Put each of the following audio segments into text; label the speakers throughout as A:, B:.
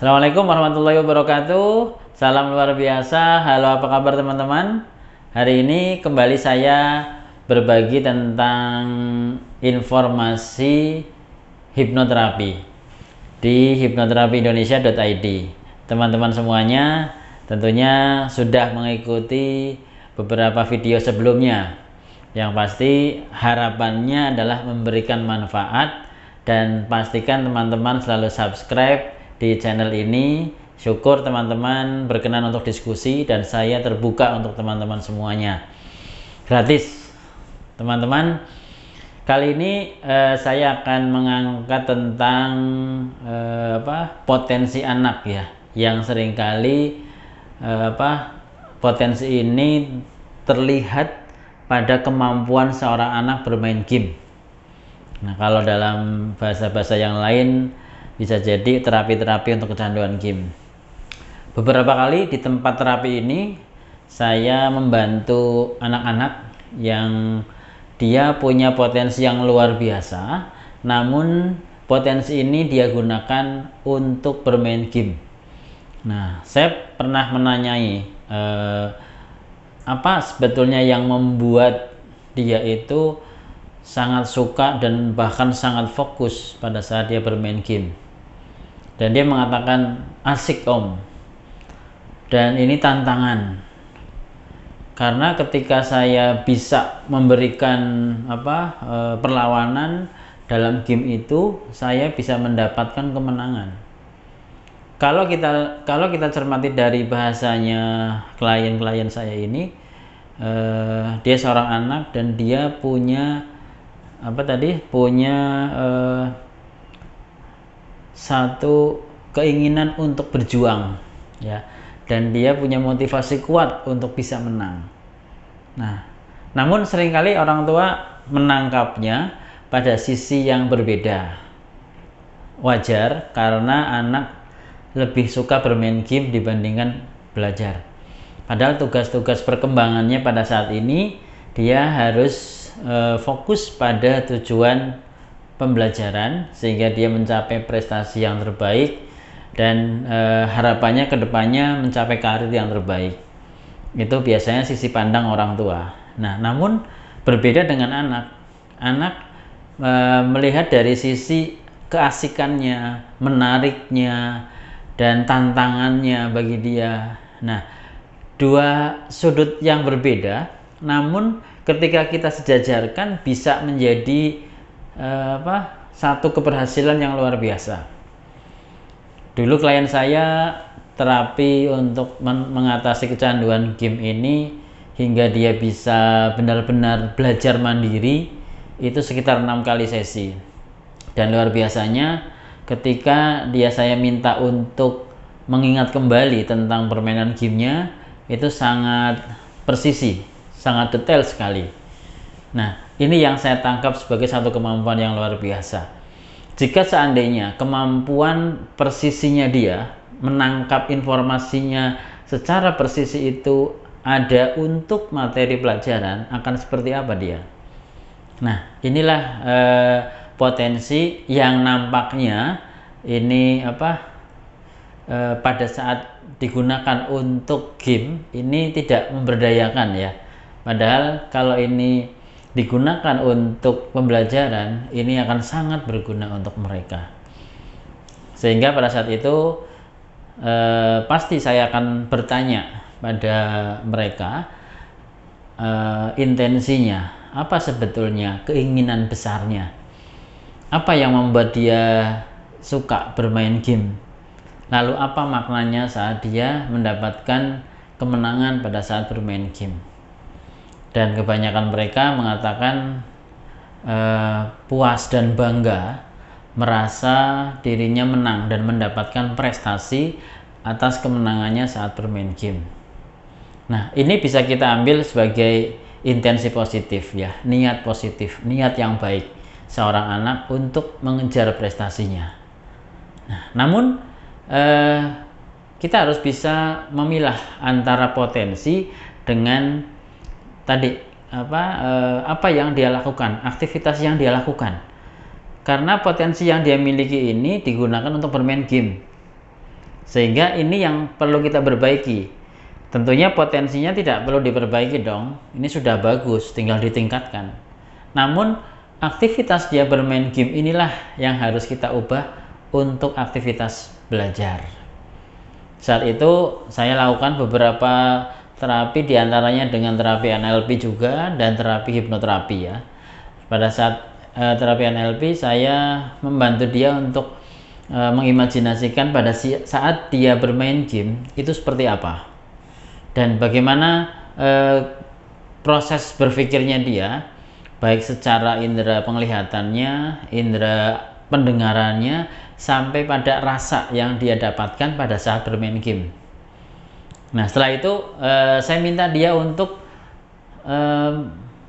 A: Assalamualaikum warahmatullahi wabarakatuh. Salam luar biasa. Halo, apa kabar teman-teman? Hari ini kembali saya berbagi tentang informasi hipnoterapi di hipnoterapiindonesia.id. Teman-teman semuanya tentunya sudah mengikuti beberapa video sebelumnya. Yang pasti harapannya adalah memberikan manfaat, dan pastikan teman-teman selalu subscribe di channel ini. Syukur teman-teman berkenan untuk diskusi, dan saya terbuka untuk teman-teman semuanya, gratis teman-teman. Kali ini saya akan mengangkat tentang potensi anak ya, yang seringkali potensi ini terlihat pada kemampuan seorang anak bermain game. Nah, kalau dalam bahasa-bahasa yang lain bisa jadi terapi-terapi untuk kecanduan game. Beberapa kali di tempat terapi ini saya membantu anak-anak yang dia punya potensi yang luar biasa, namun potensi ini dia gunakan untuk bermain game. Nah, saya pernah menanyai apa sebetulnya yang membuat dia itu sangat suka dan bahkan sangat fokus pada saat dia bermain game. Dan dia mengatakan, asik om, dan ini tantangan, karena ketika saya bisa memberikan perlawanan dalam game itu, saya bisa mendapatkan kemenangan. Kalau kita cermati dari bahasanya klien-klien saya ini, dia seorang anak dan dia punya satu keinginan untuk berjuang ya, dan dia punya motivasi kuat untuk bisa menang. Nah, namun seringkali orang tua menangkapnya pada sisi yang berbeda. Wajar, karena anak lebih suka bermain game dibandingkan belajar. Padahal tugas-tugas perkembangannya pada saat ini dia harus fokus pada tujuan pembelajaran sehingga dia mencapai prestasi yang terbaik, dan harapannya ke depannya mencapai karir yang terbaik. Itu biasanya sisi pandang orang tua. Nah, namun berbeda dengan anak melihat dari sisi keasikannya, menariknya, dan tantangannya bagi dia. Nah, dua sudut yang berbeda, namun ketika kita sejajarkan bisa menjadi satu keberhasilan yang luar biasa. Dulu klien saya terapi untuk mengatasi kecanduan game ini hingga dia bisa benar-benar belajar mandiri itu sekitar 6 kali sesi. Dan luar biasanya ketika saya minta untuk mengingat kembali tentang permainan gamenya, itu sangat presisi, sangat detail sekali. Nah, ini yang saya tangkap sebagai satu kemampuan yang luar biasa. Jika seandainya kemampuan presisinya dia menangkap informasinya secara presisi itu ada untuk materi pelajaran, akan seperti apa dia? Nah, inilah potensi yang nampaknya ini pada saat digunakan untuk game ini tidak memberdayakan ya. Padahal kalau ini digunakan untuk pembelajaran, ini akan sangat berguna untuk mereka. Sehingga pada saat itu pasti saya akan bertanya pada mereka intensinya, apa sebetulnya keinginan besarnya, apa yang membuat dia suka bermain game, lalu apa maknanya saat dia mendapatkan kemenangan pada saat bermain game. Dan kebanyakan mereka mengatakan puas dan bangga, merasa dirinya menang dan mendapatkan prestasi atas kemenangannya saat bermain game. Nah, ini bisa kita ambil sebagai intensi positif ya, niat positif, niat yang baik seorang anak untuk mengejar prestasinya. Nah, namun kita harus bisa memilah antara potensi dengan tadi apa yang dia lakukan, aktivitas yang dia lakukan. Karena potensi yang dia miliki ini digunakan untuk bermain game. Sehingga ini yang perlu kita perbaiki. Tentunya potensinya tidak perlu diperbaiki dong, ini sudah bagus, tinggal ditingkatkan. Namun aktivitas dia bermain game inilah yang harus kita ubah untuk aktivitas belajar. Saat itu saya lakukan beberapa terapi, diantaranya dengan terapi NLP juga dan terapi hipnoterapi ya. Pada saat terapi NLP saya membantu dia untuk mengimajinasikan pada saat dia bermain game itu seperti apa dan bagaimana proses berpikirnya dia, baik secara indera penglihatannya, indera pendengarannya, sampai pada rasa yang dia dapatkan pada saat bermain game. Nah setelah itu saya minta dia untuk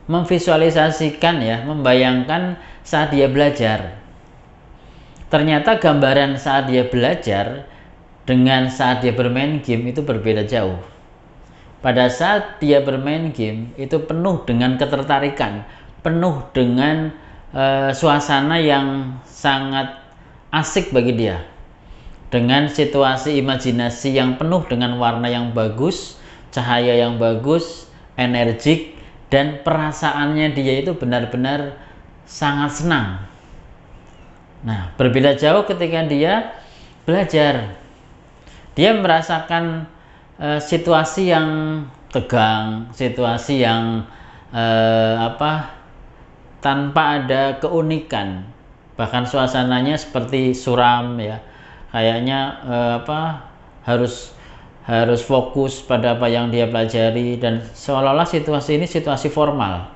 A: memvisualisasikan ya, membayangkan saat dia belajar. Ternyata gambaran saat dia belajar dengan saat dia bermain game itu berbeda jauh. Pada saat dia bermain game itu penuh dengan ketertarikan, penuh dengan suasana yang sangat asik bagi dia, dengan situasi imajinasi yang penuh dengan warna yang bagus, cahaya yang bagus, energik, dan perasaannya dia itu benar-benar sangat senang. Nah, berbeda jauh ketika dia belajar. Dia merasakan situasi yang tegang, situasi yang tanpa ada keunikan. Bahkan suasananya seperti suram ya. Kayaknya harus fokus pada apa yang dia pelajari dan seolah-olah situasi ini situasi formal.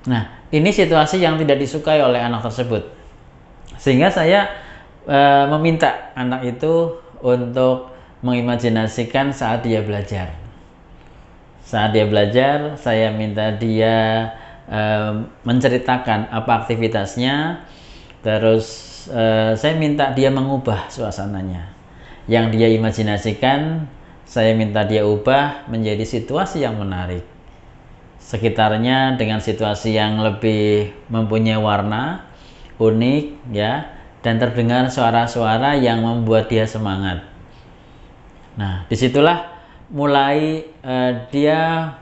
A: Nah, ini situasi yang tidak disukai oleh anak tersebut. Sehingga saya meminta anak itu untuk mengimajinasikan saat dia belajar. Saat dia belajar, saya minta dia menceritakan apa aktivitasnya. Terus saya minta dia mengubah suasananya. Yang dia imajinasikan, saya minta dia ubah menjadi situasi yang menarik. Sekitarnya dengan situasi yang lebih mempunyai warna, unik ya, dan terdengar suara-suara yang membuat dia semangat. Nah, disitulah mulai dia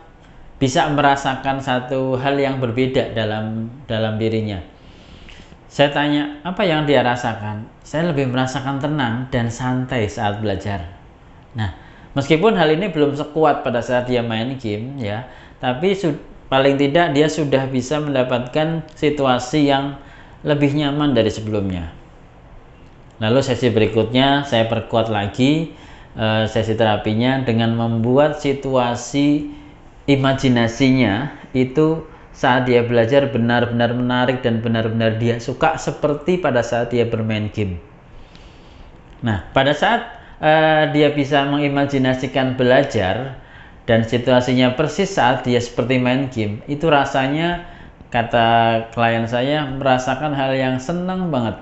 A: bisa merasakan satu hal yang berbeda dalam dirinya. Saya tanya, apa yang dia rasakan? Saya lebih merasakan tenang dan santai saat belajar. Nah, meskipun hal ini belum sekuat pada saat dia main game ya, tapi paling tidak dia sudah bisa mendapatkan situasi yang lebih nyaman dari sebelumnya. Lalu sesi berikutnya saya perkuat lagi sesi terapinya dengan membuat situasi imajinasinya itu saat dia belajar benar-benar menarik dan benar-benar dia suka seperti pada saat dia bermain game. Nah, pada saat dia bisa mengimajinasikan belajar dan situasinya persis saat dia seperti main game, itu rasanya, kata klien saya, merasakan hal yang senang banget.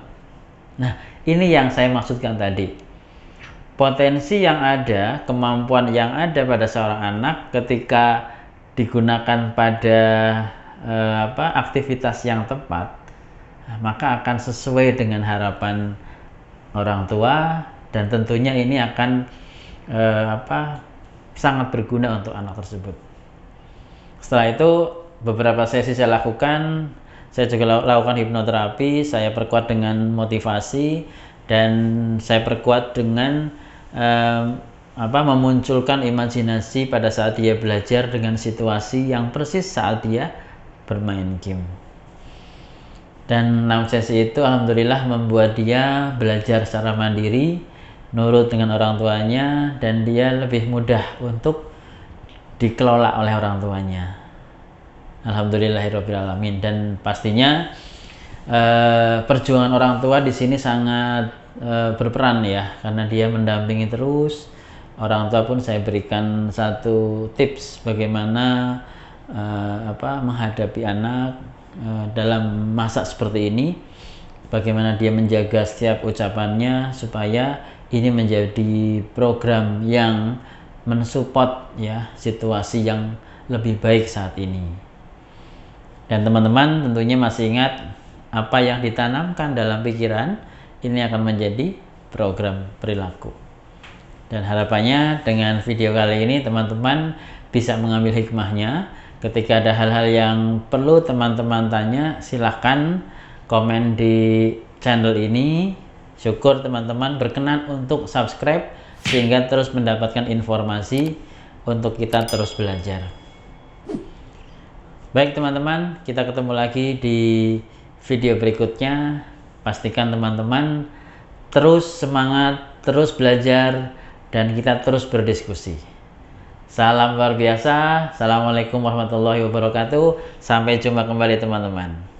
A: Nah, ini yang saya maksudkan tadi. Potensi yang ada, kemampuan yang ada pada seorang anak ketika digunakan pada aktivitas yang tepat, maka akan sesuai dengan harapan orang tua dan tentunya ini akan sangat berguna untuk anak tersebut. Setelah itu beberapa sesi saya lakukan, saya juga lakukan hipnoterapi, saya perkuat dengan motivasi dan saya perkuat dengan memunculkan imajinasi pada saat dia belajar dengan situasi yang persis saat dia bermain game. Dan 6 sesi itu alhamdulillah membuat dia belajar secara mandiri, nurut dengan orang tuanya, dan dia lebih mudah untuk dikelola oleh orang tuanya. Alhamdulillahirobbilalamin. Dan pastinya perjuangan orang tua di sini sangat berperan ya, karena dia mendampingi terus. Orang tua pun saya berikan satu tips bagaimana menghadapi anak dalam masa seperti ini, bagaimana dia menjaga setiap ucapannya supaya ini menjadi program yang mensupport ya situasi yang lebih baik saat ini. Dan teman-teman tentunya masih ingat, apa yang ditanamkan dalam pikiran ini akan menjadi program perilaku. Dan harapannya dengan video kali ini teman-teman bisa mengambil hikmahnya. Ketika ada hal-hal yang perlu teman-teman tanya, silahkan komen di channel ini. Syukur teman-teman berkenan untuk subscribe sehingga terus mendapatkan informasi untuk kita terus belajar. Baik teman-teman, kita ketemu lagi di video berikutnya. Pastikan teman-teman terus semangat, terus belajar, dan kita terus berdiskusi. Salam luar biasa. Assalamualaikum warahmatullahi wabarakatuh. Sampai jumpa kembali teman-teman.